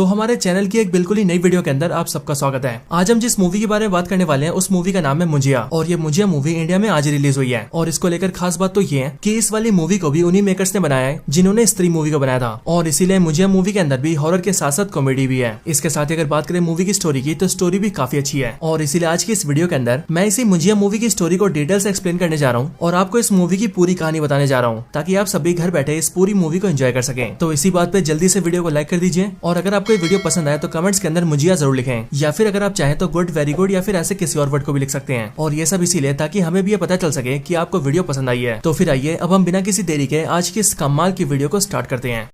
तो हमारे चैनल की एक बिल्कुल ही नई वीडियो के अंदर आप सबका स्वागत है। आज हम जिस मूवी के बारे में बात करने वाले हैं उस मूवी का नाम है मुंजिया और ये मुंजिया मूवी इंडिया में आज रिलीज हुई है। और इसको लेकर खास बात तो ये है कि इस वाली मूवी को भी उन्हीं मेकर्स ने बनाया है जिन्होंने स्त्री मूवी को बनाया था और इसीलिए मुंजिया मूवी के अंदर भी हॉरर के साथ साथ कॉमेडी भी है। इसके साथ अगर बात करें मूवी की स्टोरी की तो स्टोरी भी काफी अच्छी है और इसीलिए आज की इस वीडियो के अंदर मैं इसी मुंजिया मूवी की स्टोरी को डिटेल से एक्सप्लेन करने जा रहा हूँ और आपको इस मूवी की पूरी कहानी बताने जा रहा हूँ ताकि आप सभी घर बैठे इस पूरी मूवी को एंजॉय कर सकें। तो इसी बात पे जल्दी से वीडियो को लाइक कर दीजिए और अगर आपको ये वीडियो पसंद आए तो कमेंट्स के अंदर मुंजिया जरूर लिखें या फिर अगर आप चाहें तो गुड, वेरी गुड या फिर ऐसे किसी और वर्ड को भी लिख सकते हैं। और ये सब इसीलिए ताकि हमें भी ये पता चल सके कि आपको वीडियो पसंद आई है। तो फिर आइए अब हम बिना किसी देरी के आज की इस कमाल की वीडियो को स्टार्ट करते हैं।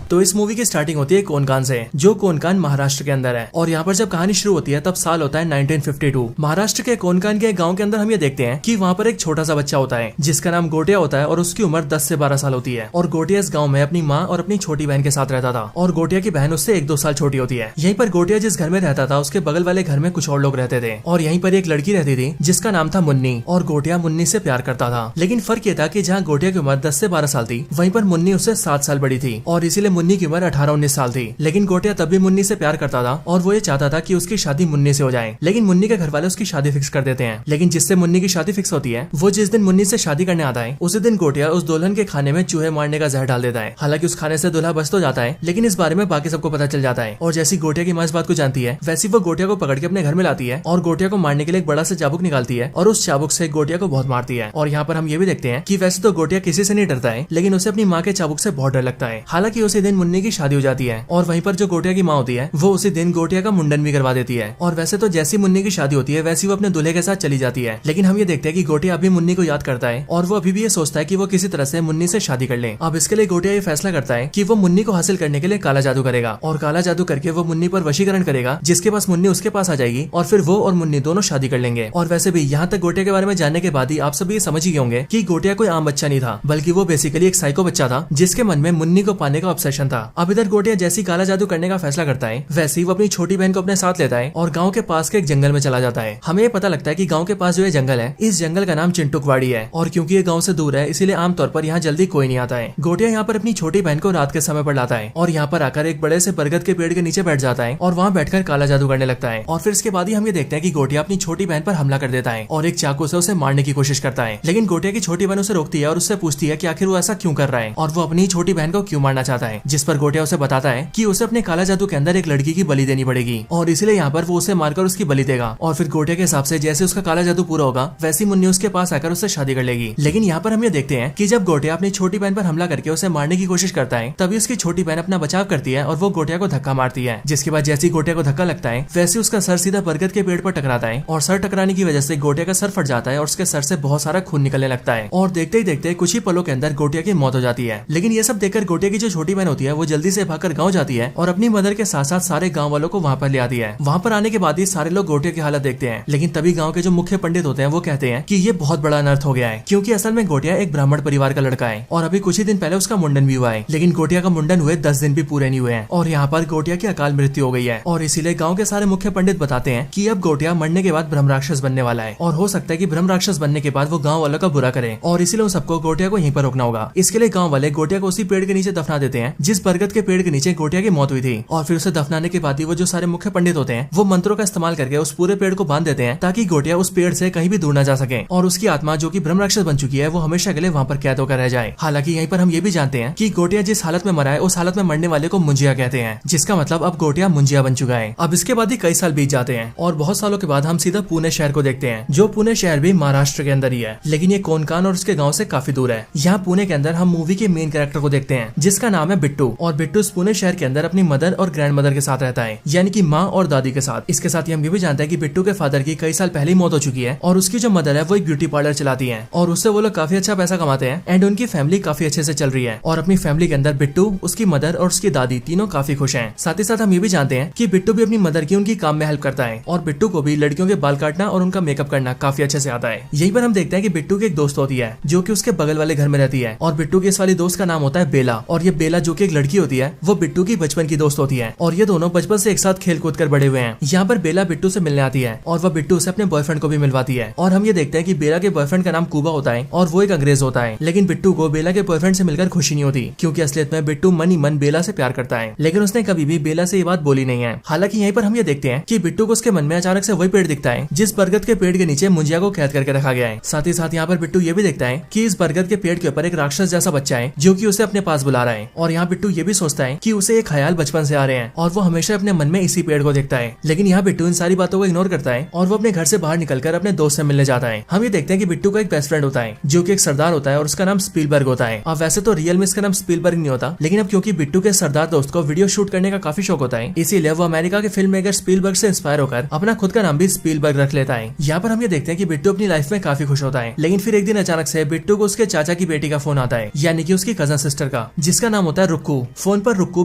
तो इस मूवी की स्टार्टिंग होती है कोनकान से, जो कोनकान महाराष्ट्र के अंदर है। और यहाँ पर जब कहानी शुरू होती है तब साल होता है 1952। महाराष्ट्र के कोनकान के गांव के अंदर हम ये देखते हैं कि वहाँ पर एक छोटा सा बच्चा होता है जिसका नाम गोटिया होता है और उसकी उम्र 10 से 12 साल होती है। और गोटिया इस गाँव में अपनी माँ और अपनी छोटी बहन के साथ रहता था और गोटिया की बहन उससे 1-2 साल छोटी होती है। यहीं पर गोटिया जिस घर में रहता था उसके बगल वाले घर में कुछ और लोग रहते थे और यहीं पर एक लड़की रहती थी जिसका नाम था मुन्नी और गोटिया मुन्नी से प्यार करता था। लेकिन फर्क ये था कि जहाँ गोटिया की उम्र 10 से 12 साल थी वहीं पर मुन्नी उससे 7 साल बड़ी थी और इसीलिए मुन्नी की उम्र 18-19 साल थी। लेकिन गोटिया तब भी मुन्नी से प्यार करता था और वो ये चाहता था कि उसकी शादी मुन्नी से हो जाए। लेकिन मुन्नी के घर वाले उसकी शादी फिक्स कर देते हैं। लेकिन जिससे मुन्नी की शादी फिक्स होती है वो जिस दिन मुन्नी से शादी करने आता है उसी दिन गोटिया उस दुल्हन के खाने में चूहे मारने का जहर डाल देता है। हालांकि उस खाने से दूल्हा बच तो जाता है लेकिन इस बारे में बाकी सबको पता चल जाता है। और जैसी गोटिया की माँ इस बात को जानती है वैसी वो गोटिया को पकड़ के अपने घर में लाती है और गोटिया को मारने के लिए एक बड़ा सा चाबुक निकालती है और उस चाबुक से गोटिया को बहुत मारती है। और यहाँ पर हम ये भी देखते हैं कि वैसे तो गोटिया किसी से नहीं डरता है लेकिन उसे अपनी माँ के चाबुक से बहुत डर लगता है। हालांकि उसी दिन मुन्नी की शादी हो जाती है और वहीं पर जो गोटिया की माँ होती है वो उसी दिन गोटिया का मुंडन भी करवा देती है। और वैसे तो जैसी मुन्नी की शादी होती है वैसी वो अपने दूल्हे के साथ चली जाती है। लेकिन हम ये देखते हैं कि गोटिया अभी मुन्नी को याद करता है और वो अभी भी ये सोचता है कि वो किसी तरह से मुन्नी से शादी कर ले। अब इसके लिए गोटिया ये फैसला करता है कि वो मुन्नी को हासिल करने के लिए काला जादू करेगा और काला जादू करके वो मुन्नी पर वशीकरण करेगा जिसके पास मुन्नी उसके पास आ जाएगी और फिर वो और मुन्नी दोनों शादी कर लेंगे। और वैसे भी यहाँ तक गोटिया के बारे में जानने के बाद ही आप सभी समझ ही होंगे कि गोटिया कोई आम बच्चा नहीं था बल्कि वो बेसिकली एक साइको बच्चा था जिसके मन में मुन्नी को पाने का ऑब्सेशन था। अब इधर गोटिया जैसी काला जादू करने का फैसला करता है वैसे ही वो अपनी छोटी बहन को अपने साथ लेता है और गांव के पास के एक जंगल में चला जाता है। हमें ये पता लगता है कि गांव के पास जो ये जंगल है इस जंगल का नाम चिंटुकवाड़ी है और क्योंकि ये गांव से दूर है इसीलिए आमतौर पर यहाँ जल्दी कोई नहीं आता है। गोटिया यहाँ पर अपनी छोटी बहन को रात के समय पर लाता है और यहाँ पर आकर एक बड़े से बरगद के पेड़ के नीचे बैठ जाता है और वहाँ बैठकर काला जादू करने लगता है। और फिर इसके बाद ही हम ये देखते हैं कि गोटिया अपनी छोटी बहन पर हमला कर देता है और एक चाकू से उसे मारने की कोशिश करता है। लेकिन गोटिया की छोटी बहन उसे रोकती है और उससे पूछती है कि आखिर वो ऐसा क्यों कर रहा है और वो अपनी छोटी बहन को क्यों मारना चाहता है। जिस पर गोटिया उसे बताता है कि उसे अपने काला जादू के अंदर एक लड़की की बलि देनी पड़ेगी और इसीलिए यहाँ पर वो उसे मारकर उसकी बलि देगा। और फिर गोटिया के हिसाब से जैसे उसका काला जादू पूरा होगा वैसी मुन्नी उसके पास आकर उससे शादी कर लेगी। लेकिन यहाँ पर हम ये देखते हैं कि जब गोटिया अपनी छोटी बहन पर हमला करके उसे मारने की कोशिश करता है तभी उसकी छोटी बहन अपना बचाव करती है और वो गोटिया को धक्का मारती है। जिसके बाद जैसी गोटिया को धक्का लगता है वैसे उसका सर सीधा बरगद के पेड़ पर टकराता है और सर टकराने की वजह से गोटिया का सर फट जाता है और उसके सर से बहुत सारा खून निकलने लगता है और देखते ही देखते कुछ ही पलों के अंदर गोटिया की मौत हो जाती है। लेकिन ये सब देखकर गोटिया की जो छोटी बहन होती है वो जल्दी से भागकर गाँव जाती है और अपनी मदर के साथ साथ सारे गाँव वालों को वहाँ पर ले आती है। वहाँ पर आने के बाद ही सारे लोग गोटिया की हालत देखते हैं। लेकिन तभी गांव के जो मुख्य पंडित होते हैं वो कहते हैं कि ये बहुत बड़ा अनर्थ हो गया है क्योंकि असल में गोटिया एक ब्राह्मण परिवार का लड़का है और अभी कुछ ही दिन पहले उसका मुंडन भी हुआ है। लेकिन गोटिया का मुंडन हुए 10 दिन भी पूरे नहीं हुए हैं और यहाँ पर गोटिया की अकाल मृत्यु हो गई है। और इसीलिए गाँव के सारे मुख्य पंडित बताते हैं कि अब गोटिया मरने के बाद ब्रह्म राक्षस बनने वाला है और हो सकता है कि ब्रह्म राक्षस बनने के बाद वो गाँव वालों का बुरा करे और इसीलिए उन सबको गोटिया को यहीं पर रोकना होगा। इसके लिए गाँव वाले गोटिया को उसी पेड़ के नीचे दफना देते हैं जिस बरगद के पेड़ के नीचे गोटिया की मौत हुई थी। और फिर उसे दफनाने के बाद ही वो जो सारे मुख्य पंडित होते हैं वो मंत्रों का इस्तेमाल करके उस पूरे पेड़ को बांध देते हैं ताकि गोटिया उस पेड़ से कहीं भी दूर न जा सके और उसकी आत्मा जो कि ब्रह्म राक्षस बन चुकी है वो हमेशा के लिए वहाँ पर कैद होकर रह जाए। हालांकि यहीं पर हम ये भी जानते हैं कि गोटिया जिस हालत में मरा है उस हालत में मरने वाले को मुंजिया कहते हैं जिसका मतलब अब गोटिया मुंजिया बन चुका है। अब इसके बाद ही कई साल बीत जाते हैं और बहुत सालों के बाद हम सीधा पुणे शहर को देखते हैं जो पुणे शहर भी महाराष्ट्र के अंदर ही है लेकिन ये कोनकान और उसके गाँव से काफी दूर है। यहाँ पुणे के अंदर हम मूवी के मेन कैरेक्टर को देखते हैं जिसका नाम है बिट्टू और बिट्टू पुणे शहर के अंदर अपनी मदर और ग्रैंड मदर के साथ रहता है यानी कि माँ और दादी के साथ। इसके साथ ही हम ये भी जानते हैं कि बिट्टू के फादर की कई साल पहले मौत हो चुकी है और उसकी जो मदर है वो एक ब्यूटी पार्लर चलाती है और उससे वो लोग काफी अच्छा पैसा कमाते हैं एंड उनकी फैमिली काफी अच्छे से चल रही है। और अपनी फैमिली के अंदर बिट्टू, उसकी मदर और उसकी दादी तीनों काफी खुश हैं। साथ ही साथ हम ये भी जानते हैं कि बिट्टू भी अपनी मदर की उनकी काम में हेल्प करता है और बिट्टू को भी लड़कियों के बाल काटना और उनका मेकअप करना काफी अच्छे से आता है। यहीं पर हम देखते हैं कि बिट्टू की एक दोस्त होती है जो कि उसके बगल वाले घर में रहती है और बिट्टू की इस वाली दोस्त का नाम होता है बेला और ये बेला जो कि एक लड़की होती है वो बिट्टू की बचपन की दोस्त होती है और ये दोनों बचपन से एक साथ खेल कूद कर बड़े हुए हैं। यहाँ पर बेला बिट्टू से मिलने आती है और वह बिट्टू से अपने बॉयफ्रेंड को भी मिलवाती है और हम ये देखते हैं कि बेला के बॉयफ्रेंड का नाम कूबा होता है और वो एक अंग्रेज होता है। लेकिन बिट्टू को बेला के बॉयफ्रेंड से मिलकर खुशी नहीं होती क्योंकि असलियत में बिट्टू मन ही मन बेला से प्यार करता है, लेकिन उसने कभी भी बेला से ये बात बोली नहीं है। हालांकि यहीं पर हम ये देखते हैं कि बिट्टू को उसके मन में अचानक से वही पेड़ दिखता है जिस बरगद के पेड़ के नीचे मुंजिया को कैद करके रखा गया है। साथ ही साथ यहाँ पर बिट्टू ये भी देखता है कि इस बरगद के पेड़ के ऊपर एक राक्षस जैसा बच्चा है जो कि उसे अपने पास बुला रहा है। और यहाँ बिट्टू ये भी सोचता है कि उसे एक ख्याल बचपन से आ रहे हैं और वो हमेशा अपने मन में इसी पेड़ को देखता है। लेकिन यहाँ बिट्टू इन सारी बातों को इग्नोर करता है और वो अपने घर से बाहर निकलकर अपने दोस्त से मिलने जाता है। हम ये देखते हैं कि बिट्टू का एक बेस्ट फ्रेंड होता है जो कि एक सरदार होता है और उसका नाम स्पीलबर्ग होता है। अब वैसे तो रियल में इसका नाम स्पीलबर्ग नहीं होता, लेकिन अब क्योंकि बिट्टू के सरदार दोस्त को वीडियो शूट करने का काफी शौक होता है, इसीलिए वो अमेरिका के फिल्म मेकर स्पीलबर्ग से इंस्पायर होकर अपना खुद का नाम भी स्पीलबर्ग रख लेता है। यहाँ पर हम ये देखते हैं कि बिट्टू अपनी लाइफ में काफी खुश होता है, लेकिन फिर एक दिन अचानक से बिट्टू को उसके चाचा की बेटी का फोन आता है, यानी कि उसकी कजन सिस्टर का, जिसका नाम होता है रुक्कू। फोन पर रुक्कू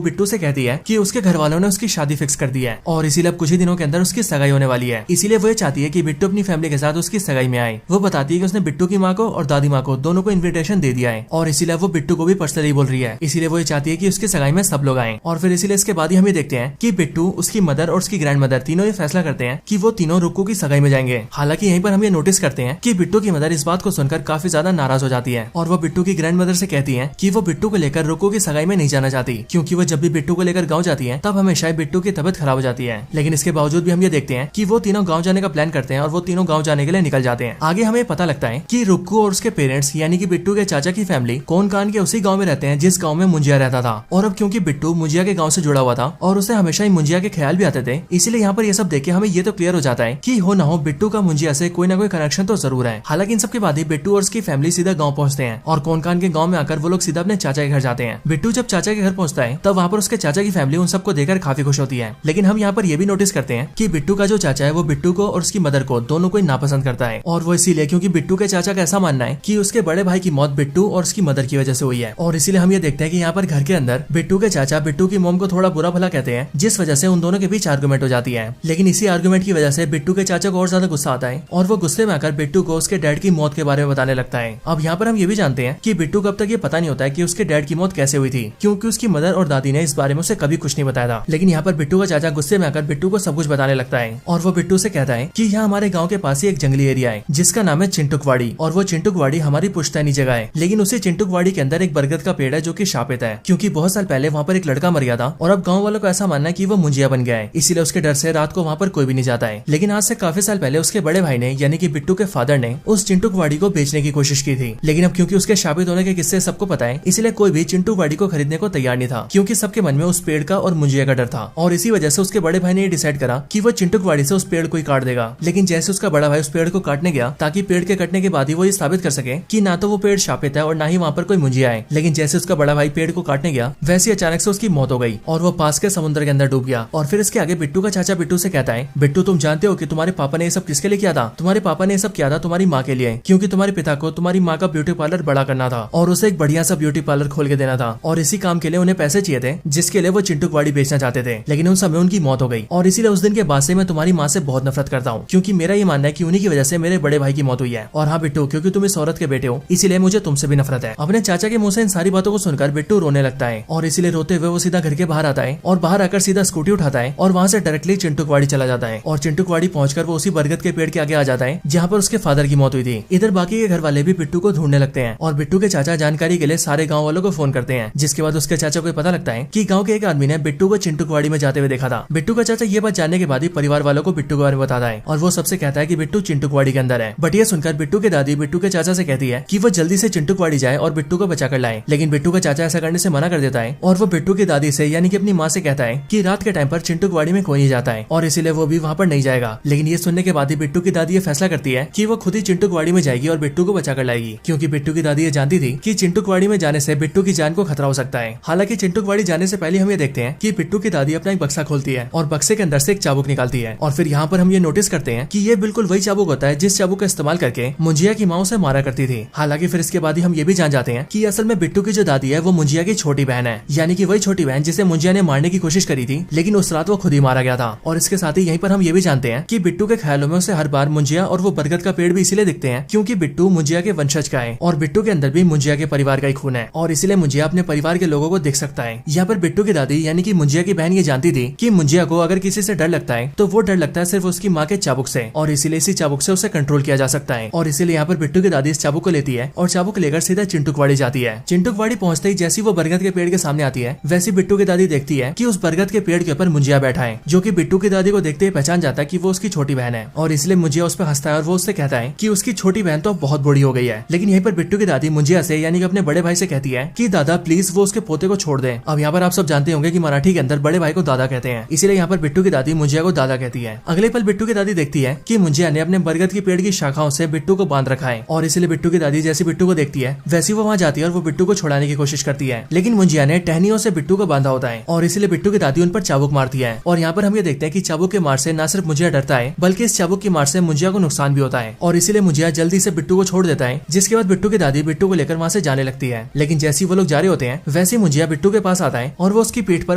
बिट्टू से कहती है कि उसके घर वालों ने उसकी शादी फिक्स कर दी है और इसीलिए अब कुछ ही दिनों के अंदर उसकी सगाई होने वाली है। इसीलिए वो चाहती है कि बिट्टू अपनी फैमिली के साथ उसकी सगाई में आए। वो बताती है कि उसने बिट्टू की माँ को और दादी माँ को दोनों को इन्विटेशन दे दिया है और इसीलिए वो बिट्टू को भी पर्सनली बोल रही है। इसीलिए वो चाहती है कि उसकी सगाई में सब लोग आए। और फिर इसीलिए इसके बाद ही हम ये देखते हैं कि बिट्टू, उसकी मदर और उसकी ग्रैंड मदर तीनों ये फैसला करते हैं कि वो तीनों रुक्कू की सगाई में जाएंगे। हालांकि यहीं पर हम ये नोटिस करते हैं कि बिट्टू की मदर इस बात को सुनकर काफी ज्यादा नाराज हो जाती है और वो बिट्टू की ग्रैंड मदर से कहती है कि वो बिट्टू को लेकर रुक्कू की सगाई में नहीं जाना चाहती, क्योंकि वो जब भी बिट्टू को लेकर गाँव जाती है तब हमेशा बिट्टू की तबियत खराब हो जाती है। लेकिन इसके बावजूद भी हम ये देखते हैं कि वो तीनों गाँव जाने का प्लान करते हैं और वो तीनों गाँव जाने के लिए निकल जाते हैं। आगे हमें पता लगता है कि रुक्कू और उसके पेरेंट्स यानी कि बिट्टू के चाचा की फैमिली कोनकान के उसी गांव में रहते हैं जिस गांव में मुंजिया रहता था। और अब क्योंकि बिट्टू मुंजिया के गांव से जुड़ा हुआ था और उसे हमेशा ही मुंजिया के ख्याल भी आते थे, इसीलिए यहाँ पर ये सब देख के हमें ये तो क्लियर हो जाता है कि हो ना हो बिट्टू का मुंजिया से कोई ना कोई कनेक्शन तो जरूर है। हालांकि इन सब के बाद ही बिट्टू और उसकी फैमिली सीधा गाँव पहुंचते हैं और कोनकान के गाँव में आकर वो लोग सीधा अपने चाचा के घर जाते हैं। बिट्टू जब चाचा के घर पहुंचता है तब वहाँ पर उसके चाचा की फैमिली उन सबको देखकर काफी खुश होती है। लेकिन हम यहाँ पर ये भी नोटिस करते हैं कि बिट्टू का जो चाचा है वो बिट्टू को और उसकी मदर को दोनों को नापसंद करता है और वो इसीलिए क्योंकि बिट्टू के चाचा का ऐसा मानना है कि उसके बड़े भाई की मौत बिट्टू और उसकी मदर की वजह से हुई है। और इसीलिए हम ये देखते हैं कि यहाँ पर घर के अंदर बिट्टू के चाचा बिट्टू की मॉम को थोड़ा बुरा भला कहते हैं, जिस वजह से उन दोनों के बीच आर्गुमेंट हो जाती है। लेकिन इसी आर्गुमेंट की वजह से बिट्टू के चाचा को और ज्यादा गुस्सा आता है और वो गुस्से में आकर बिट्टू को उसके डैड की मौत के बारे में बताने लगता है। अब यहाँ पर हम ये भी जानते हैं कि बिट्टू को अब तक ये पता नहीं होता है कि उसके डैड की मौत कैसे हुई थी, क्योंकि उसकी मदर और दादी ने इस बारे में उसे कभी कुछ नहीं बताया था। लेकिन यहाँ पर बिट्टू का चाचा गुस्से में आकर बिट्टू को सब कुछ बताने लगता है और वो बिट्टू से कहता है कि यहाँ हमारे गाँव के पास ही एक जंगली एरिया है जिसका नाम है चिंटुकवाड़ी और वो चिंटुकवाड़ी हमारी पुश्तैनी जगह है। लेकिन उसी चिंटुकवाड़ी के अंदर एक बरगद का पेड़ है जो कि शापित है, क्योंकि बहुत साल पहले वहाँ पर एक लड़का मर गया था और अब गाँव वालों को ऐसा मानना है कि वो मुंजिया बन गया है, इसीलिए उसके डर से रात को वहाँ पर कोई भी नहीं जाता है। लेकिन आज से काफी साल पहले उसके बड़े भाई ने यानी कि बिट्टू के फादर ने उस चिंटुकवाड़ी को बेचने की कोशिश की थी। लेकिन अब क्योंकि उसके शापित होने के किस्से सबको पता है, इसलिए कोई भी चिंटुकवाड़ी को खरीदने को तैयार नहीं था, क्योंकि सबके मन में उस पेड़ का और मुंजिया का डर था। और इसी वजह से उसके बड़े भाई ने डिसाइड करा कि वो चिंटुकवाड़ी से उस पेड़ को ही काट देगा। लेकिन जैसे उसका बड़ा भाई उस पेड़ को काटने गया ताकि पेड़ के कटने के बाद ही वो ये साबित कर सके कि ना तो वो पेड़ शापित है और ना ही वहाँ पर कोई मुंजिया है। लेकिन जैसे उसका बड़ा भाई पेड़ को काटने गया वैसे अचानक से उसकी मौत हो गई और वो पास के समुद्र के अंदर डूब गया। और फिर इसके आगे बिट्टू का चाचा बिट्टू से कहता है, बिट्टू तुम जानते हो कि तुम्हारे पापा ने ये सब किसके लिए किया था? तुम्हारे पापा ने ये सब किया था तुम्हारी माँ के लिए, क्योंकि तुम्हारे पिता को तुम्हारी माँ का ब्यूटी पार्लर बड़ा करना था और उसे एक बढ़िया सा ब्यूटी पार्लर खोल के देना था और इसी काम के लिए उन्हें पैसे चाहिए थे जिसके लिए वो चिंटुकवाड़ी बेचना चाहते थे। लेकिन उन समय उनकी मौत हो गई और इसीलिए उस दिन के बाद से मैं तुम्हारी माँ से बहुत नफरत करता हूँ, क्योंकि मेरा ये मानना है कि उन्हीं की वजह से मेरे बड़े भाई की मौत हुई है। और हाँ बिट्टू, क्योंकि तुम इस औरत के बेटे हो इसीलिए मुझे तुमसे भी नफरत है। अपने चाचा के मुंह से इन सारी बातों को सुनकर बिट्टू रोने लगता है और इसीलिए रोते हुए वो सीधा घर के बाहर आता है और बाहर आकर सीधा स्कूटी उठाता है और वहाँ से डायरेक्टली चिंटुकवाड़ी चला जाता है। और चिंटुकवाड़ी पहुंचकर वो उसी बरगद के पेड़ के आगे आ जाता है जहाँ पर उसके फादर की मौत हुई थी। इधर बाकी के घर वाले भी बिट्टू को ढूंढने लगते हैं और बिट्टू के चाचा जानकारी के लिए सारे गाँव वालों को फोन करते हैं, जिसके बाद उसके चाचा को पता लगता है कि गाँव के एक आदमी ने बिट्टू को चिंटुकवाड़ी में जाते हुए देखा था। बिट्टू का चाचा ये बात जानने के बाद ही परिवार वालों को बिट्टू के बारे में बताता है और वो सबसे कहता है कि बिट्टू चिंटुकवाड़ी के अंदर है। बट ये सुनकर बिट्टू की दादी बिट्टू के चाचा से कहती है कि वो जल्दी से चिंटुकवाड़ी जाए और बिट्टू को बचा कर लाए। लेकिन बिट्टू का चाचा ऐसा करने से मना कर देता है और वो बिट्टू की दादी से यानी कि अपनी माँ से कहता है कि रात के टाइम पर चिंटुकवाड़ी में कोई नहीं जाता है और इसीलिए वो भी वहाँ पर नहीं जाएगा। लेकिन ये सुनने के बाद ही बिट्टू की दादी ये फैसला करती है कि वो खुद ही चिंटुकवाड़ी में जाएगी और बिट्टू को बचा कर लाएगी, क्योंकि बिट्टू की दादी ये जानती थी कि चिंटुकवाड़ी में जाने से बिट्टू की जान को खतरा हो सकता है। हालांकि चिंटुकवाड़ी जाने से पहले हम ये देखते हैं कि बिट्टू की दादी अपना एक बक्सा खोलती है और बक्से के अंदर से एक चाबुक निकालती है और फिर यहाँ पर हम ये नोटिस करते हैं कि ये बिल्कुल वही चाबुक होता है जिस चाबुक का इस्तेमाल करके मुंजिया की माँ उसे मारा करती थी। हालांकि फिर इसके बाद ही हम ये भी जान जाते हैं कि असल में बिट्टू की जो दादी है वो मुंजिया की छोटी बहन है, यानी कि वही छोटी बहन जिसे मुंजिया ने मारने की कोशिश करी थी, लेकिन उस रात वो खुद ही मारा गया था। और इसके साथ ही यहीं पर हम ये भी जानते हैं कि बिट्टू के ख्यालों में उसे हर बार मुंजिया और वो बरगद का पेड़ भी इसीलिए दिखते हैं क्योंकि बिट्टू मुंजिया के वंशज का है और बिट्टू के अंदर भी मुंजिया के परिवार का ही खून है और इसीलिए मुंजिया अपने परिवार के के लोगों को दिख सकता है। यहाँ पर बिट्टू की दादी यानी कि मुंजिया की बहन ये जानती थी कि मुंजिया को अगर किसी से डर लगता है तो वो डर लगता है सिर्फ उसकी माँ के चाबुक से, और इसीलिए इसी चाबुक से उसे कंट्रोल किया जा सकता है। और इसीलिए यहाँ पर बिट्टू की दादी इस चाबुक को लेती है और चाबुक लेकर सीधा चिंटुकवाड़ी जाती है। चिंटुकवाड़ी पहुंचते ही जैसी वो बरगद के पेड़ के सामने आती है वैसी बिट्टू की दादी देखती है कि उस बरगद के पेड़ के ऊपर मुंजिया बैठा है, जो कि बिट्टू की दादी को देखते ही पहचान जाता है कि वो उसकी छोटी बहन है। और इसलिए मुंजिया उस पर हंसता है और वो उससे कहता है कि उसकी छोटी बहन तो बहुत बड़ी हो गई है। लेकिन यहीं पर बिट्टू की दादी मुंजिया से यानी कि अपने बड़े भाई से कहती है कि दादा प्लीज वो उसके पोते को छोड़ दे। अब यहाँ पर आप सब जानते होंगे कि मराठी के अंदर बड़े भाई को दादा कहते हैं, इसीलिए यहाँ पर बिट्टू की दादी मुंजिया को दादा कहती है। अगले पल बिट्टू की दादी देखती है कि मुंजिया ने अपने बरगद की पेड़ की शाखाओं से बिट्टू को बांध रखा है, और इसलिए बिट्टू की दादी जैसी बिट्टू को देखती है वैसी वो वहाँ जाती है और वो बिट्टू को छुड़ाने की कोशिश करती है। लेकिन मुंजिया ने टहनियों से बिट्टू को बांधा होता है और इसलिए बिट्टू की दादी उन पर चाबुक मारती है। और यहाँ पर हम ये देखते हैं कि चाबुक के मार से न सिर्फ मुंजिया डरता है बल्कि इस चाबुक की मार से मुंजिया को नुकसान भी होता है, और इसीलिए मुंजिया जल्दी से बिट्टू को छोड़ देता है। जिसके बाद बिट्टू की दादी बिट्टू को लेकर वहाँ से जाने लगती है। लेकिन जैसे वो लोग जा रहे होते हैं वैसे मुंजिया बिट्टू के पास आता है और वो उसकी पीठ पर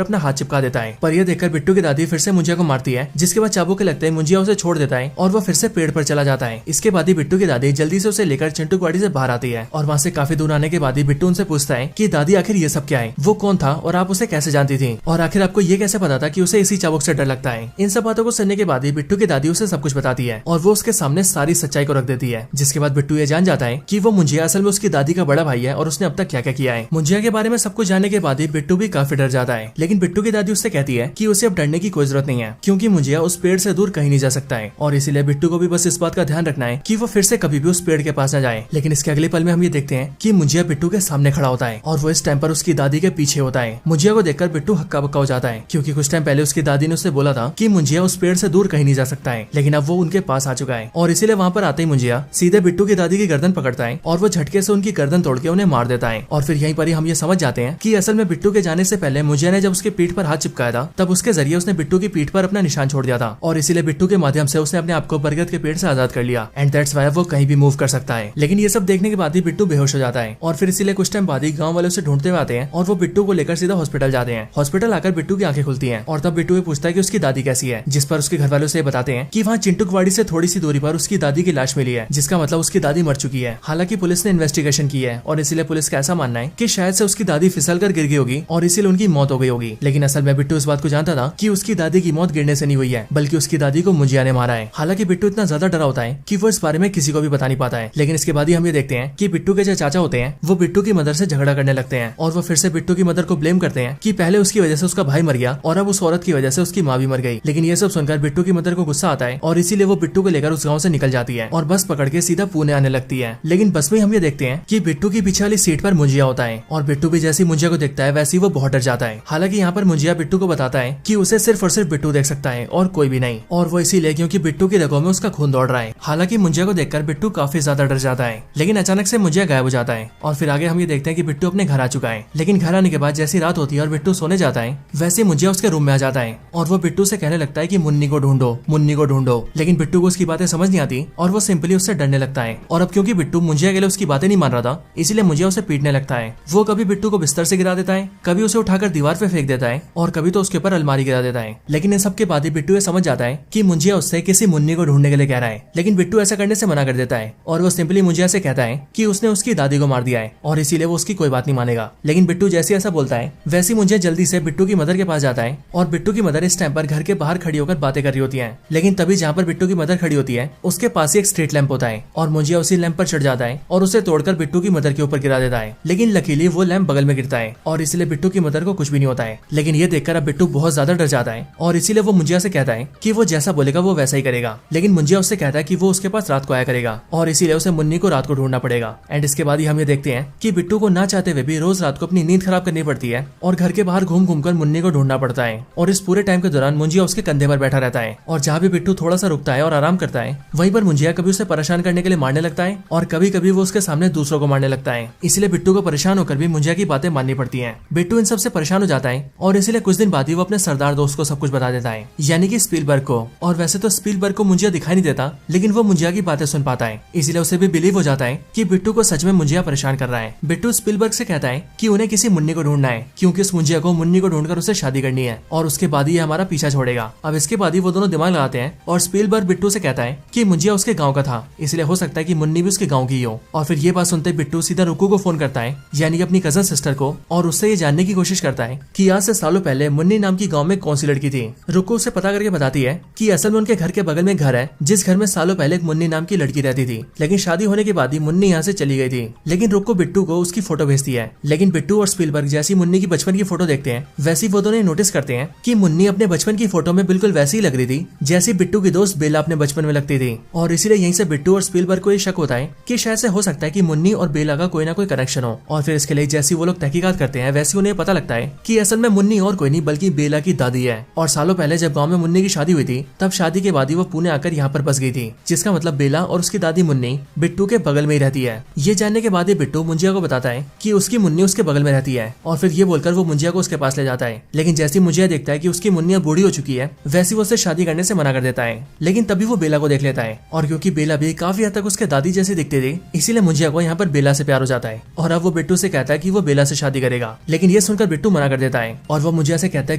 अपना हाथ चिपका देता है। पर यह देखकर बिट्टू की दादी फिर से मुंजिया को मारती है, जिसके बाद चाबुक के लगते ही मुंजिया उसे छोड़ देता है और वो फिर से पेड़ पर चला जाता है। इसके बाद ही बिट्टू की दादी जल्दी से उसे लेकर चिंटुकवाड़ी से बाहर आती है, और वहाँ से काफी दूर आने के बाद ही बिट्टू उनसे पूछता है कि दादी आखिर ये सब क्या है, वो कौन था और आप उसे कैसे जानती थी, और आखिर आपको ये कैसे पता था कि उसे इसी चाबुक से डर लगता है। इन सब बातों को सुनने के बाद ही बिट्टू की दादी उसे सब कुछ बताती है और वो उसके सामने सारी सच्चाई को रख देती है। जिसके बाद बिट्टू ये जान जाता है कि वो मुंजिया असल में उसकी दादी का बड़ा भाई है और उसने अब तक क्या क्या किया है। मुंजिया के बारे में सब कुछ जानने के बाद ही बिट्टू भी काफी डर जाता है। लेकिन बिट्टू की दादी उससे कहती है कि उसे अब डरने की कोई जरूरत नहीं है, क्योंकि मुंजिया उस पेड़ से दूर कहीं नहीं जा सकता है, और इसीलिए बिट्टू को भी बस इस बात का ध्यान रखना है कि वो फिर से कभी भी उस पेड़ के पास न जाए। लेकिन इसके अगले पल में हम ये देखते हैं कि मुंजिया बिट्टू के सामने खड़ा होता है और वो इस टाइम पर उसकी दादी के पीछे होता है। मुंजिया को देखकर बिट्टू हक्का बक्का हो जाता है, क्योंकि कुछ टाइम पहले उसकी दादी ने उससे बोला था कि मुंजिया उस पेड़ से दूर कहीं नहीं जा सकता है, लेकिन अब वो उनके पास आ चुका है। और इसीलिए वहाँ पर आते ही मुंजिया सीधे बिट्टू की दादी की गर्दन पकड़ता है और वो झटके से उनकी गर्दन तोड़ के उन्हें मार देता है। और फिर यहीं पर ही हम ये समझ जाते हैं कि असल में बिट्टू के जाने से पहले मुंजिया ने जब उसके पीठ पर हाथ चिपकाया था तब उसके जरिए उसने बिट्टू की पीठ पर अपना निशान छोड़ दिया था, और इसीलिए बिट्टू के माध्यम से उसने अपने आप को बरगद के पेड़ से आजाद कर लिया, एंड दैट्स व्हाई वो कहीं भी मूव कर सकता है। लेकिन ये सब देखने के बाद ही बिट्टू बेहोश हो जाता है, और फिर इसीलिए कुछ टाइम बाद ही गांव वाले उसे ढूंढते हुए आते हैं और वो बिट्टू को लेकर सीधा हॉस्पिटल जाते हैं। हॉस्पिटल आकर बिट्टू की आंखें खुलती हैं और तब बिट्टू ये पूछता है कि उसकी दादी कैसी है, जिस पर उसके घर वालों से बताते हैं कि वहाँ चिंटुकवाड़ी से थोड़ी सी दूरी पर उसकी दादी की लाश मिली है, जिसका मतलब उसकी दादी मर चुकी है। हालांकि पुलिस ने इन्वेस्टिगेशन की है और इसीलिए पुलिस का ऐसा मानना है कि शायद से उसकी दादी फिसल कर गिर गई होगी और इसीलिए उनकी मौत हो गई होगी। लेकिन असल में बिट्टू इस बात को जानता था कि उसकी दादी की मौत गिरने से नहीं हुई है, बल्कि उसकी दादी को मुंजिया ने मारा है। हालांकि बिट्टू इतना ज्यादा डरा होता है कि वो इस बारे में किसी को भी बता नहीं पाता है। लेकिन इसके बाद ही हम ये देखते हैं कि बिट्टू के जो चाचा होते हैं वो बिट्टू की मदर से झगड़ा करने लगते हैं और वो फिर से बिट्टू की मदर को ब्लेम करते हैं कि पहले उसकी वजह से उसका भाई मर गया और अब उस औरत की वजह से उसकी माँ भी मर गई। लेकिन ये सब सुनकर बिट्टू की मदर को गुस्सा आता है और इसीलिए वो बिट्टू को लेकर उस गाँव से निकल जाती है और बस पकड़ के सीधा पुणे आने लगती है। लेकिन बस में हम ये देखते हैं कि बिट्टू की पीछे वाली सीट पर मुंजिया होता है और बिट्टू भी जैसी मुंजिया को देखता है वैसे वो बहुत डर जाता है। हालांकि यहाँ पर मुंजिया बिट्टू को बताता है कि उसे सिर्फ और सिर्फ बिट्टू देख सकता है और कोई भी नहीं, और वो इसीलिए क्योंकि बिट्टू की रगों में उसका खून दौड़ रहा है। हालांकि मुंजिया को देखकर बिट्टू काफी ज्यादा डर जाता है, लेकिन अचानक से मुंजिया गायब हो जाता है और फिर आगे हम ये देखते हैं कि बिट्टू अपने घर आ चुका है। लेकिन घर आने के बाद जैसी रात होती है और बिट्टू सोने जाता है वैसे मुंजिया उसके रूम में आ जाता है और वो बिट्टू से कहने लगता है कि मुन्नी को ढूंढो, मुन्नी को ढूंढो। लेकिन बिट्टू को उसकी बातें समझ नहीं आती और वो सिंपली उससे डरने लगता है। और अब क्योंकि बिट्टू मुंजिया के लिए उसकी बातें नहीं मान रहा था इसीलिए मुंजिया उसे पीटने लगता है। वो कभी बिट्टू को बिस्तर से गिरा देता है, कभी उसे उठाकर दीवार पे फेंक देता है और कभी तो उसके ऊपर अलमारी गिरा देता है। लेकिन इन सब के बाद ही बिट्टू ये समझ जाता है कि मुंजिया उससे किसी मुन्नी को ढूंढने के लिए कह रहा है। लेकिन बिट्टू ऐसा करने से मना कर देता है और वो सिंपली मुंजिया से कहता है कि उसने उसकी दादी को मार दिया है और इसीलिए वो उसकी कोई बात नहीं मानेगा। लेकिन बिट्टू जैसे ऐसा बोलता है वैसी मुंजिया जल्दी से बिट्टू की मदर के पास जाता है और बिट्टू की मदर इस टाइम पर घर के बाहर खड़ी होकर बातें कर रही होती है। लेकिन तभी जहाँ पर बिट्टू की मदर खड़ी होती है उसके पास ही एक स्ट्रीट लैंप होता है और मुंजिया उसी लैंप पर चढ़ जाता है और उसे तोड़कर बिट्टू की मदर के ऊपर गिरा देता है। लेकिन लकीली वो लैंप बगल में गिरता है और इसलिए बिट्टू की मदर को कुछ भी नहीं होता है। लेकिन ये देखकर अब बिट्टू बहुत ज्यादा डर जाता है और इसीलिए वो मुंजिया से कहता है कि वो जैसा बोलेगा वो वैसा ही करेगा। लेकिन मुंजिया उससे कहता है कि वो उसके पास रात को आया करेगा और इसीलिए उसे मुन्नी को रात को ढूंढना पड़ेगा। एंड इसके बाद ही हम ये देखते हैं कि बिट्टू को ना चाहते हुए भी रोज रात को अपनी नींद खराब करनी पड़ती है और घर के बाहर घूम घूम कर मुन्नी को ढूंढना पड़ता है। और इस पूरे टाइम के दौरान मुंजिया उसके कंधे पर बैठा रहता है और जहाँ भी बिट्टू थोड़ा सा रुकता है और आराम करता है वहीं पर मुंजिया कभी उसे परेशान करने के लिए मारने लगता है और कभी कभी वो उसके सामने दूसरों को मारने लगता है। इसलिए बिट्टू को परेशान होकर भी मुंजिया की बातें माननी पड़ती हैं। बिट्टू इन सब से परेशान हो जाता है और इसीलिए कुछ दिन बाद ही वो अपने सरदार दोस्त को सब कुछ बता देता है, यानी कि स्पीलबर्ग को। और वैसे तो स्पीलबर्ग को मुंजिया दिखाई नहीं देता लेकिन वो मुंजिया की बातें सुन पाता है, इसीलिए उसे भी बिलीव हो जाता है कि बिट्टू को सच में मुंजिया परेशान कर रहा है। बिट्टू स्पीलबर्ग से कहता है कि उन्हें किसी मुन्नी को ढूंढना है क्योंकि उस मुंजिया को मुन्नी को ढूंढकर उसे शादी करनी है और उसके बाद ही हमारा पीछा छोड़ेगा। अब इसके बाद ही वो दोनों दिमाग लगाते हैं और स्पीलबर्ग बिट्टू से कहता है कि मुंजिया उसके गांव का था इसलिए हो सकता है कि मुन्नी भी उसके गांव की हो। और फिर ये बात सुनते बिट्टू सीधा रुकू को फोन करता है, यानी अपनी कजन सिस्टर को और उससे ये जानने की कोशिश करता है कि आज से सालों पहले मुन्नी नाम की गांव में कौन सी लड़की थी। रुको उसे पता करके बताती है कि असल में उनके घर के बगल में घर है जिस घर में सालों पहले एक मुन्नी नाम की लड़की रहती थी, लेकिन शादी होने के बाद ही मुन्नी यहाँ से चली गई थी। लेकिन रुको बिट्टू को उसकी फोटो भेजती है, लेकिन बिट्टू और स्पीलबर्ग जैसी मुन्नी की बचपन की फोटो देखते हैं वैसी वो दोनों नोटिस करते हैं कि मुन्नी अपने बचपन की फोटो में बिल्कुल वैसी ही लग रही थी जैसी बिट्टू की दोस्त बेला अपने बचपन में लगती थी। और इसीलिए यहीं से बिट्टू और स्पीलबर्ग को ये शक होता है कि शायद से हो सकता है कि मुन्नी और बेला का कोई ना कोई कनेक्शन हो। और फिर इसके लिए जैसी वो लोग तहकीकात करते हैं वैसे उन्हें पता लगता है कि असल में मुन्नी और कोई नहीं बल्कि बेला की दादी है। और सालों पहले जब गांव में मुन्नी की शादी हुई थी तब शादी के बाद ही वो पुणे आकर यहाँ पर बस गई थी, जिसका मतलब बेला और उसकी दादी मुन्नी बिट्टू के बगल में ही रहती है। ये जानने के बाद ही बिट्टू मुंजिया को बताता है कि उसकी मुन्नी उसके बगल में रहती है और फिर ये बोलकर वो मुंजिया को उसके पास ले जाता है। लेकिन जैसी मुंजिया देखता है कि उसकी मुन्नी अब बूढ़ी हो चुकी है वैसी वो उससे शादी करने से मना कर देता है। लेकिन तभी वो बेला को देख लेता है और क्योंकि बेला भी काफी हद तक उसके दादी जैसी दिखती थी इसीलिए मुंजिया को यहाँ पर बेला से प्यार हो जाता है और अब वो बिट्टू से कहता है कि वो बेला से शादी करेगा। लेकिन ये सुनकर बिट्टू मना कर देता है और वो मुंजिया से कहता है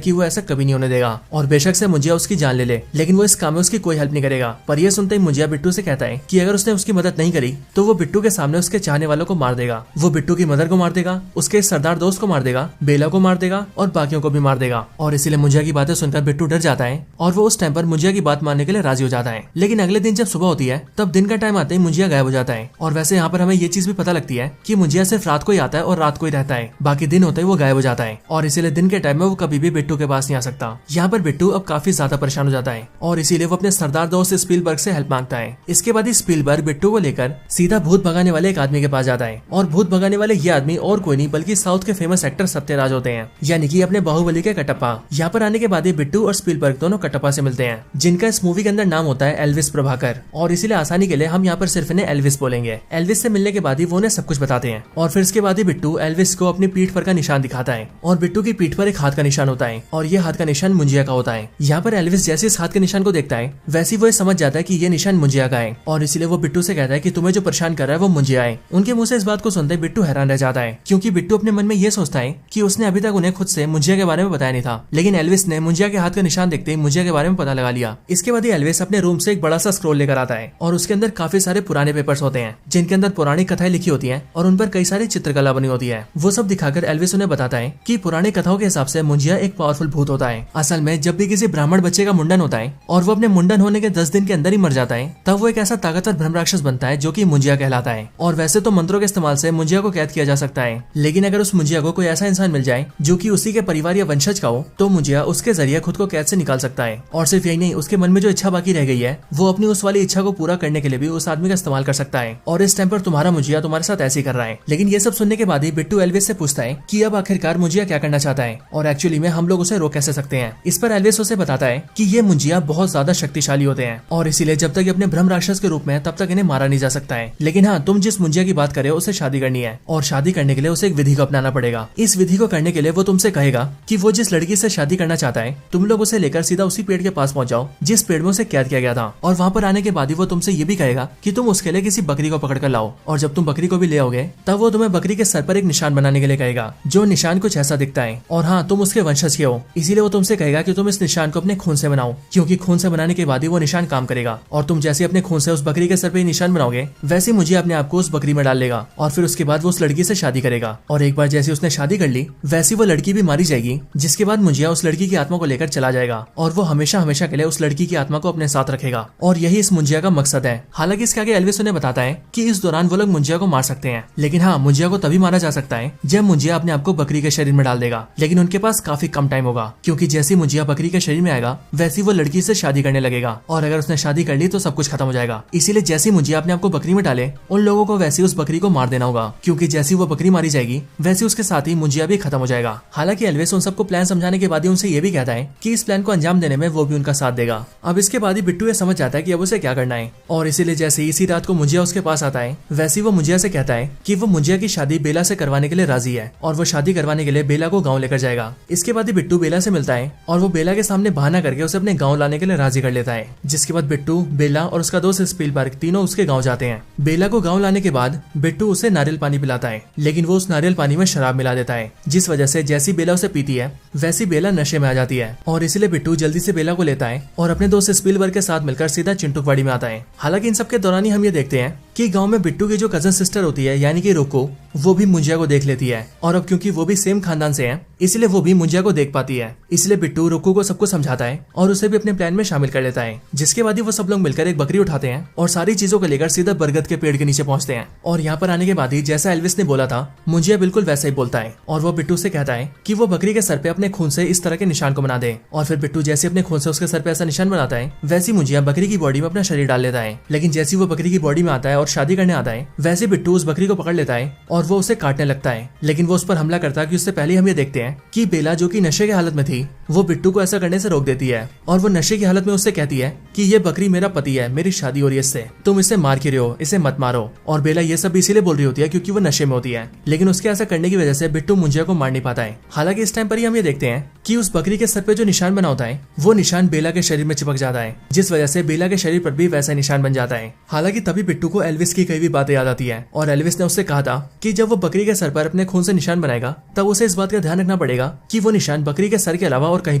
कि वो ऐसा कभी नहीं होने देगा और बेशक से मुंजिया उसकी जान ले लेकिन वो इस काम में उसकी कोई हेल्प नहीं करेगा। पर ये सुनते ही मुंजिया बिट्टू से कहता है कि अगर उसने उसकी मदद नहीं करी तो वो बिट्टू के सामने उसके चाहने वालों को मार देगा। वो बिट्टू की मदर को मार देगा, उसके सरदार दोस्त को मार देगा, बेला को मार देगा और बाकियों को भी मार देगा। और इसीलिए मुंजिया की बातें सुनकर बिट्टू डर जाता है और वो उस टाइम पर मुंजिया की बात मानने के लिए राजी हो जाता है। लेकिन अगले दिन जब सुबह होती है तब दिन का टाइम आते ही मुंजिया गायब हो जाता है। और वैसे यहाँ पर हमें ये चीज भी पता लगती है कि मुंजिया सिर्फ रात को ही आता है और रात को ही रहता है, बाकी दिन होते ही वो गायब हो जाता है और इसीलिए दिन के टाइम में वो कभी भी बिट्टू के पास नहीं आ सकता। यहाँ पर बिट्टू अब काफी ज्यादा परेशान हो जाता है और इसीलिए वो अपने सरदार दोस्त स्पीलबर्ग से हेल्प मांगता है। इसके बाद ही स्पीलबर्ग बिट्टू को लेकर सीधा भूत भगाने वाले एक आदमी के पास जाता है और भूत भगाने वाले ये आदमी और कोई नहीं बल्कि साउथ के फेमस एक्टर सत्यराज होते हैं, यानी कि अपने बाहुबली के कटप्पा। यहाँ पर आने के बाद ही बिट्टू और स्पीलबर्ग दोनों कटप्पा से मिलते हैं जिनका इस मूवी के अंदर नाम होता है एल्विस प्रभाकर और इसीलिए आसानी के लिए हम यहाँ पर सिर्फ इन्हें एल्विस बोलेंगे। एल्विस से मिलने के बाद ही वो उन्हें सब कुछ बताते हैं और फिर इसके बाद ही बिट्टू एल्विस को अपनी पीठ पर का निशान दिखाता है और बिट्टू की पीठ पर एक हाथ का निशान होता है और ये हाथ का निशान मुंजिया का होता है। यहाँ पर एल्विस जैसे इस हाथ के निशान को देखता है वैसे वो समझ जाता है कि ये निशान मुंजिया का है और इसीलिए वो बिट्टू से कहता है कि तुम्हें जो परेशान कर रहा है वो मुंजिया है। उनके मुंह से इस बात को सुनते बिट्टू हैरान रह जाता है क्योंकि बिट्टू अपने मन में ये सोचता है कि उसने अभी तक उन्हें खुद से मुंजिया के बारे में बताया नहीं था, लेकिन एल्विस ने मुंजिया के हाथ का निशान देखते ही मुंजिया के बारे में पता लगा लिया। इसके बाद ही एल्विस अपने रूम से एक बड़ा सा स्क्रोल लेकर आता है और उसके अंदर काफी सारे पुराने पेपर्स होते हैं जिनके अंदर पुरानी कथाएं लिखी होती हैं और उन पर कई सारी चित्रकला बनी होती है। वो सब दिखाकर एल्विस उन्हें बताता है कि पुरानी कथाओं के हिसाब से मुंजिया एक पावरफुल भूत होता है। असल में जब भी किसी ब्राह्मण बच्चे का मुंडन होता है और वो अपने मुंडन होने के 10 दिन के अंदर ही मर जाता है तब वो एक ऐसा ताकतवर ब्रह्म राक्षस बनता है जो कि मुंजिया कहलाता है। और वैसे तो मंत्रों के इस्तेमाल से मुंजिया को कैद किया जा सकता है, लेकिन अगर उस मुंजिया को कोई ऐसा इंसान मिल जाए जो कि उसी के परिवार या वंशज का हो तो मुंजिया उसके जरिए खुद को कैद से निकाल सकता है। और सिर्फ यही नहीं, उसके मन में जो इच्छा बाकी रह गई है वो अपनी उस वाली इच्छा को पूरा करने के लिए भी उस आदमी का इस्तेमाल कर सकता है। और इस टाइम पर तुम्हारा मुंजिया तुम्हारे साथ ऐसे ही कर रहा है। लेकिन ये सब सुनने के बाद ही बिट्टू एल्विस से पूछता है कि अब आखिरकार मुंजिया क्या करना चाहता है और एक्चुअली में हम लोग उसे रोक कैसे सकते हैं। इस पर एल्विस उसे बताता है कि ये मुंजिया बहुत ज्यादा शक्तिशाली होते हैं और इसीलिए जब तक अपने ब्रह्म राक्षस के रूप में है तब तक इन्हें मारा नहीं जा सकता है। लेकिन हाँ, तुम जिस मुंजिया की बात कर रहे हो उसे शादी करनी है और शादी करने के लिए उसे एक विधि को अपनाना पड़ेगा। इस विधि को करने के लिए वो तुमसे कहेगा कि वो जिस लड़की से शादी करना चाहता है तुम लोग उसे लेकर सीधा उसी पेड़ के पास पहुंच जाओ जिस पेड़ में उसे कैद किया गया था और वहाँ पर आने के बाद ही वो तुमसे ये भी कहेगा कि तुम उसके लिए किसी बकरी को पकड़ कर लाओ और जब तुम बकरी को भी ले आओगे तब वो तुम्हें बकरी के सर पर एक निशान बनाने के लिए कहेगा जो निशान कुछ ऐसा दिखता है। और हाँ, तुम उसके वंशज के हो इसीलिए वो तुमसे कहेगा कि तुम इस निशान को अपने खून से बनाओ क्योंकि खून से बनाने के बाद ही वो निशान काम करेगा। और तुम जैसे अपने खून से उस बकरी के सर पे निशान बनाओगे वैसे मुझे अपने आप को उस बकरी में डाल लेगा और फिर उसके बाद वो उस लड़की से शादी करेगा। और एक बार जैसे उसने शादी कर ली वैसी वो लड़की भी मारी जाएगी जिसके बाद मुंजिया उस लड़की की आत्मा को लेकर चला जाएगा और वो हमेशा हमेशा के लिए उस लड़की की आत्मा को अपने साथ रखेगा और यही इस मुंजिया का मकसद है। हालांकि इसके आगे एल्विस उन्हें बताता है कि इस दौरान वो लोग मुंजिया को मार सकते हैं, लेकिन हाँ, मुंजिया को तभी मारा जा सकता है जब मुंजिया अपने आप को बकरी के शरीर में डाल देगा। लेकिन उनके पास काफी कम टाइम होगा क्योंकि जैसी मुंजिया बकरी के शरीर में आएगा वैसी वो लड़की से शादी करने लगेगा और अगर उसने शादी कर ली तो सब कुछ खत्म हो जाएगा। इसीलिए जैसी मुंजिया अपने आप को बकरी में डाले उन लोगों को वैसी उस बकरी को मार देना होगा क्योंकि जैसी वो बकरी मारी जाएगी वैसे उसके साथ ही मुंजिया भी खत्म हो जाएगा। हालांकि एल्विस उन सबको प्लान समझाने के बाद ही उनसे ये भी कहता है कि इस प्लान को अंजाम देने में वो भी उनका साथ देगा। अब इसके बाद ही बिट्टू ये समझ जाता है कि अब उसे क्या करना है और इसीलिए जैसे इसी रात को मुंजिया उसके पास आता है वैसे वो मुंजिया से कहता है कि वो मुंजिया की शादी बेला से करवाने के लिए राजी है और वो शादी करवाने के लिए बेला को गाँव लेकर जाएगा। इसके बाद ही बिट्टू बेला से मिलता है और वो बेला के सामने बहाना करके उसे अपने गाँव लाने के लिए राजी कर लेता है। जिसके बाद बिट्टू, बेला और उसका दोस्त स्पीलबर्ग तीनों उसके गाँव जाते हैं। बेला को गाँव लाने के बाद बिट्टू उसे नारियल पानी पिलाता है, लेकिन वो उस नारियल पानी में शराब मिला देता है जिस वजह से जैसी बेला उसे पीती है वैसी बेला नशे में आ जाती है और इसलिए बिट्टू जल्दी से बेला को लेता है और अपने दोस्त स्पीलबर्ग के साथ मिलकर सीधा चिंटूकवाड़ी में आता है। हालांकि इन सब के दौरान ही हम ये देखते हैं कि गांव में बिट्टू की जो कजन सिस्टर होती है यानी कि रुक्कू, वो भी मुंजिया को देख लेती है। और अब क्योंकि वो भी सेम खानदान से है इसलिए वो भी मुंजिया को देख पाती है। इसलिए बिट्टू रुक्कू को सब कुछ समझाता है और उसे भी अपने प्लान में शामिल कर लेता है। जिसके बाद ही वो सब लोग मिलकर एक बकरी उठाते हैं और सारी चीजों को लेकर सीधा बरगद के पेड़ के नीचे पहुंचते हैं। और यहाँ पर आने के बाद ही जैसा एल्विस ने बोला था मुंजिया बिल्कुल वैसा ही बोलता है और वो बिट्टू से कहता है कि वो बकरी के सर पे अपने खून से इस तरह के निशान को बना दे। और फिर बिट्टू जैसे अपने खून से उसके सर पे ऐसा निशान बनाता है वैसी मुंजिया बकरी की बॉडी में अपना शरीर डाल लेता है। लेकिन जैसी वो बकरी की बॉडी में आता है और शादी करने आता है वैसे बिट्टू उस बकरी को पकड़ लेता है और वो उसे काटने लगता है। लेकिन वो उस पर हमला करता है कि उससे पहले हम ये देखते हैं कि बेला जो कि नशे की हालत में थी वो बिट्टू को ऐसा करने से रोक देती है और वो नशे की हालत में उससे कहती है कि ये बकरी मेरा पति है, मेरी शादी हो रही है इससे, तुम इसे मार क्यों रहे हो, इसे मत मारो। और बेला ये सब इसीलिए बोल रही होती है क्योंकि वो नशे में होती है। लेकिन उसके ऐसा करने की वजह से बिट्टू मुंजिया को मार नहीं पाता है। हालांकि इस टाइम पर ही हम ये देखते हैं कि उस बकरी के सर पे जो निशान बना होता है वो निशान बेला के शरीर में चिपक जाता है, जिस वजह से बेला के शरीर पर भी वैसा निशान बन जाता है। हालांकि तभी बिट्टू को एल्विस की कई भी बातें याद आती है और एल्विस ने उससे कहा था कि जब वो बकरी के सर पर अपने खून से निशान बनाएगा तब उसे इस बात का ध्यान रखना पड़ेगा कि वो निशान बकरी के सर के अलावा और कहीं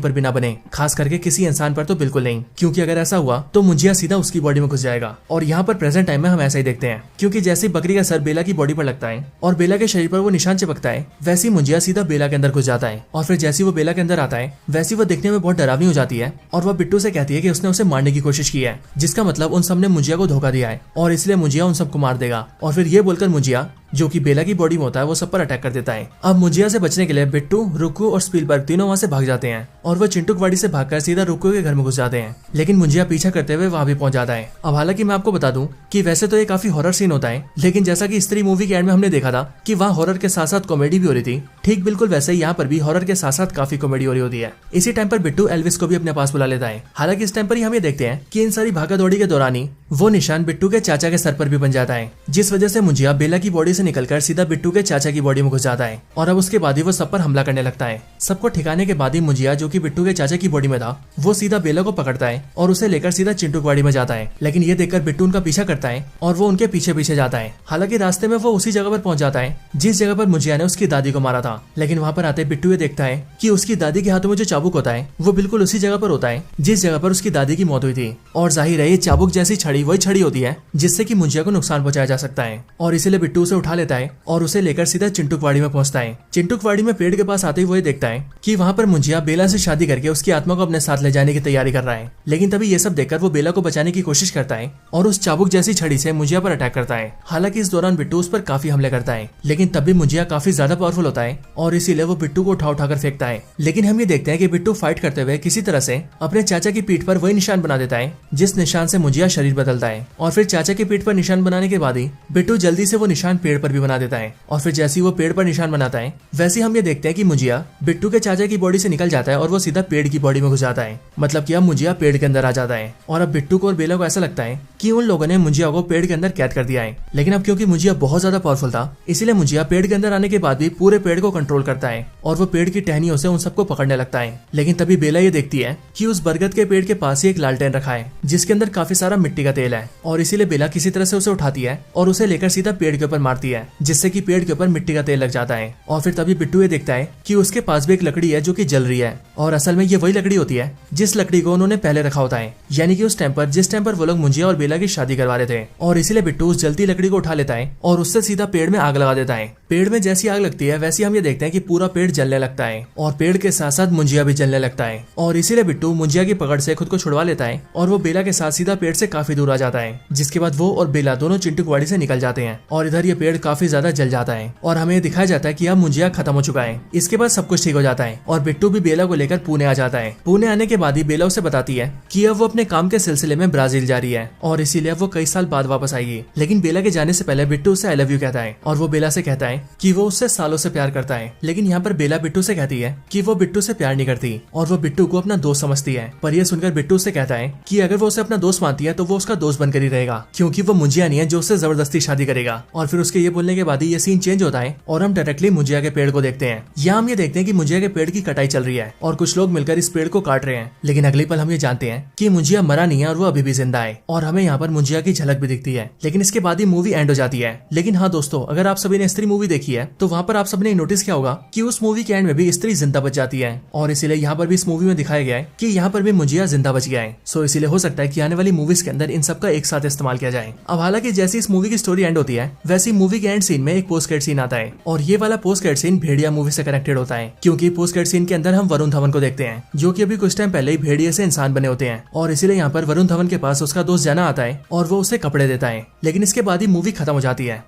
पर भी ना बने, खास करके किसी इंसान पर तो बिल्कुल नहीं, क्योंकि अगर ऐसा हुआ तो मुंजिया सीधा उसकी बॉडी में घुस जाएगा। और यहाँ पर प्रेजेंट टाइम में हम ऐसा ही देखते हैं क्योंकि जैसे ही बकरी का सर बेला की बॉडी पर लगता है और बेला के शरीर पर वो निशान चिपकता है वैसी मुंजिया सीधा बेला के अंदर घुस जाता है। और फिर जैसी वो बेला के अंदर आता है वैसी वो देखने में बहुत डरावनी हो जाती है और वो बिट्टू से कहती है कि उसने उसे मारने की कोशिश की है, जिसका मतलब उन सब ने मुंजिया को धोखा दिया है और इसलिए मुंजिया उन सबको मार देगा। और फिर ये बोलकर मुंजिया जो कि बेला की बॉडी में होता है वो सब पर अटैक कर देता है। अब मुंजिया से बचने के लिए बिट्टू, रुक्कू और स्पीलबर्ग तीनों वहाँ से भाग जाते हैं और वो चिंटूकवाड़ी से भागकर सीधा रुक्कू के घर में घुस जाते हैं। लेकिन मुंजिया पीछा करते हुए वहाँ भी पहुंच जाता है। अब हालांकि मैं आपको बता दूं कि वैसे तो ये काफी हॉरर सीन होता है, लेकिन जैसा कि स्त्री मूवी के एंड में हमने देखा था कि वहाँ हॉरर के साथ साथ कॉमेडी भी हो रही थी, ठीक बिल्कुल वैसे ही यहाँ पर भी हॉरर के साथ साथ काफी कॉमेडी हो रही होती है। इसी टाइम पर बिट्टू एल्विस को भी अपने पास बुला लेता है। हालांकि इस टाइम पर ही हम ये देखते हैं कि इन सारी भागा दौड़ी के दौरान ही वो निशान बिट्टू के चाचा के सर पर भी बन जाता है, जिस वजह से मुंजिया बेला की बॉडी से निकलकर सीधा बिट्टू के चाचा की बॉडी में घुस जाता है। और अब उसके बाद ही वो सब पर हमला करने लगता है। सबको ठिकाने के बाद ही मुंजिया जो कि बिट्टू के चाचा की बॉडी में था वो सीधा बेला को पकड़ता है और उसे लेकर सीधा चिंटूकवाड़ी में जाता है। लेकिन ये देखकर बिट्टू उनका पीछा करता है और वो उनके पीछे पीछे जाता है। हालांकि रास्ते में वो उसी जगह पर पहुंच जाता है जिस जगह पर मुंजिया ने उसकी दादी को मारा था। लेकिन वहाँ पर आते बिट्टू ये देखता है कि उसकी दादी के हाथों में जो चाबुक होता है वो बिल्कुल उसी जगह पर होता है जिस जगह पर उसकी दादी की मौत हुई थी। और जाहिर है ये चाबुक जैसी छड़ी वही छड़ी होती है जिससे कि मुंजिया को नुकसान पहुंचाया जा सकता है। और इसीलिए बिट्टू उसे उठा लेता है और उसे लेकर सीधा चिंटूकवाड़ी में पहुंचता है। चिंटूकवाड़ी में पेड़ के पास आते ही वो ये देखता है कि वहाँ पर मुंजिया बेला से शादी करके उसकी आत्मा को अपने साथ ले जाने की तैयारी कर रहा है। लेकिन तभी ये सब देखकर वो बेला को बचाने की कोशिश करता है और उस चाबुक जैसी छड़ी से मुंजिया पर अटैक करता है। हालांकि इस दौरान बिट्टू उस पर काफी हमले करता है, लेकिन तब भी मुंजिया काफी ज्यादा पावरफुल होता है और इसीलिए वो बिट्टू को उठाकर फेंकता है। लेकिन हम ये देखते हैं कि बिट्टू फाइट करते हुए किसी तरह से अपने चाचा की पीठ पर वही निशान बना देता है जिस निशान से मुंजिया शरीर बदलता है। और फिर चाचा की पीठ पर निशान बनाने के बाद ही बिट्टू जल्दी से वो निशान पेड़ पर भी बना देता है। और फिर जैसे ही वो पेड़ पर निशान बनाता है वैसे हम ये देखते हैं कि मुंजिया बिट्टू के चाचा की बॉडी से निकल जाता है और वो सीधा पेड़ की बॉडी में घुस जाता है। मतलब कि अब मुंजिया पेड़ के अंदर आ जाता है। और अब बिट्टू को और बेला को ऐसा लगता है कि उन लोगों ने मुंजिया को पेड़ के अंदर कैद कर दिया है। लेकिन अब क्योंकि मुंजिया बहुत ज्यादा पावरफुल था इसीलिए मुंजिया पेड़ के अंदर आने के बाद भी पूरे पेड़ को कंट्रोल करता है और वो पेड़ की टहनियों से उन सबको पकड़ने लगता है। लेकिन तभी बेला ये देखती है कि उस बरगद के पेड़ के पास ही एक लालटेन रखा है जिसके अंदर काफी सारा मिट्टी का तेल है। और इसीलिए बेला किसी तरह से उसे उठाती है और उसे लेकर सीधा पेड़ के ऊपर मारती है जिससे कि पेड़ के ऊपर मिट्टी का तेल लग जाता है। और फिर तभी बिट्टू ये देखता है कि उसके पास भी एक लकड़ी है जो कि जल रही है और असल में ये वही लकड़ी होती है जिस लकड़ी को उन्होंने पहले रखा होता है, यानी कि उस टाइम पर जिस टाइम पर वो लोग मुंजिया और बेला की शादी करवा रहे थे। और इसीलिए बिट्टू उस जलती लकड़ी को उठा लेता है और उससे सीधा पेड़ में आग लगा देता है। पेड़ में जैसी आग लगती है वैसे हम ये देखते हैं कि पूरा पेड़ जलने लगता है और पेड़ के साथ साथ मुंजिया भी जलने लगता है। और इसीलिए बिट्टू मुंजिया की पकड़ से खुद को छुड़वा लेता है और वो बेला के साथ सीधा पेड़ से काफी दूर आ जाता है। जिसके बाद वो और बेला दोनों चिंटूकवाड़ी से निकल जाते हैं और इधर ये पेड़ काफी ज्यादा जल जाता है और हमें दिखाया जाता है कि अब मुंजिया खत्म हो चुका है। इसके बाद सब कुछ ठीक हो जाता है और बिट्टू भी बेला को लेकर पुणे आ जाता है। पुणे आने के बाद ही बेला उसे बताती है कि अब वो अपने काम के सिलसिले में ब्राजील जा रही है और इसीलिए वो कई साल बाद वापस आएगी। लेकिन बेला के जाने से पहले बिट्टू उसे आई लव यू कहता है और वो बेला से कहता है कि वो उससे सालों से प्यार करता है। लेकिन यहाँ पर बेला बिट्टू से कहती है कि वो बिट्टू से प्यार नहीं करती और वो बिट्टू को अपना दोस्त समझती है। पर यह सुनकर बिट्टू से कहता है कि अगर वो उसे अपना दोस्त मानती है तो वो उसका दोस्त बनकर ही रहेगा, क्योंकि वो मुंजिया नहीं है जो उससे जबरदस्ती शादी करेगा। और फिर उसके ये बोलने के बाद ही ये सीन चेंज होता है और हम डायरेक्टली मुंजिया के पेड़ को देखते हैं। यहाँ हम ये देखते हैं कि मुंजिया के पेड़ की कटाई चल रही है और कुछ लोग मिलकर इस पेड़ को काट रहे हैं। लेकिन अगले पल हम ये जानते हैं कि मुंजिया मरा नहीं है और वो अभी भी जिंदा है और हमें यहाँ पर मुंजिया की झलक भी दिखती है। लेकिन इसके बाद ही मूवी एंड हो जाती है। लेकिन हाँ दोस्तों, अगर आप सभी ने स्त्री मूवी देखी है तो वहाँ पर आप सबने नोटिस किया होगा कि उस मूवी के एंड में भी स्त्री जिंदा बच जाती है और इसीलिए यहाँ पर भी इस मूवी में दिखाया गया है कि यहाँ पर भी मुंजिया जिंदा बच गया है। सो इसीलिए हो सकता है कि आने वाली मूवीज के अंदर इन सबका एक साथ इस्तेमाल किया जाए। अब हालांकि जैसी इस मूवी की स्टोरी एंड होती है वैसी मूवी के एंड सीन में एक पोस्ट क्रेडिट सीन आता है और ये वाला पोस्ट क्रेडिट सीन भेड़िया मूवी से कनेक्टेड होता है, क्योंकि पोस्ट क्रेडिट सीन के अंदर हम वरुण धवन को देखते हैं जो कि अभी कुछ टाइम पहले ही भेड़िए से इंसान बने होते हैं और इसीलिए यहाँ पर वरुण धवन के पास उसका दोस्त जाना आता है और वो उसे कपड़े देता है। लेकिन इसके बाद ही मूवी खत्म हो जाती है।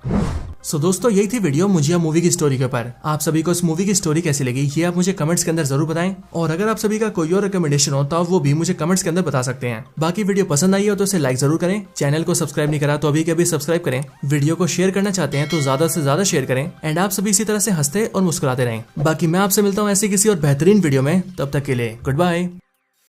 सो दोस्तों, यही थी वीडियो मुंजिया मूवी की स्टोरी के ऊपर। आप सभी को इस मूवी की स्टोरी कैसी लगी ये आप मुझे कमेंट्स के अंदर जरूर बताएं और अगर आप सभी का कोई और रिकमेंडेशन हो तो वो भी मुझे कमेंट्स के अंदर बता सकते हैं। बाकी वीडियो पसंद आई हो तो इसे लाइक जरूर करें, चैनल को सब्सक्राइब नहीं करा तो अभी के अभी सब्सक्राइब करें, वीडियो को शेयर करना चाहते हैं तो ज्यादा से ज्यादा शेयर करें एंड आप सभी इसी तरह से हंसते और मुस्कुराते रहें। बाकी मैं आपसे मिलता हूँ ऐसी किसी और बेहतरीन वीडियो में, तब तक के लिए गुड बाय।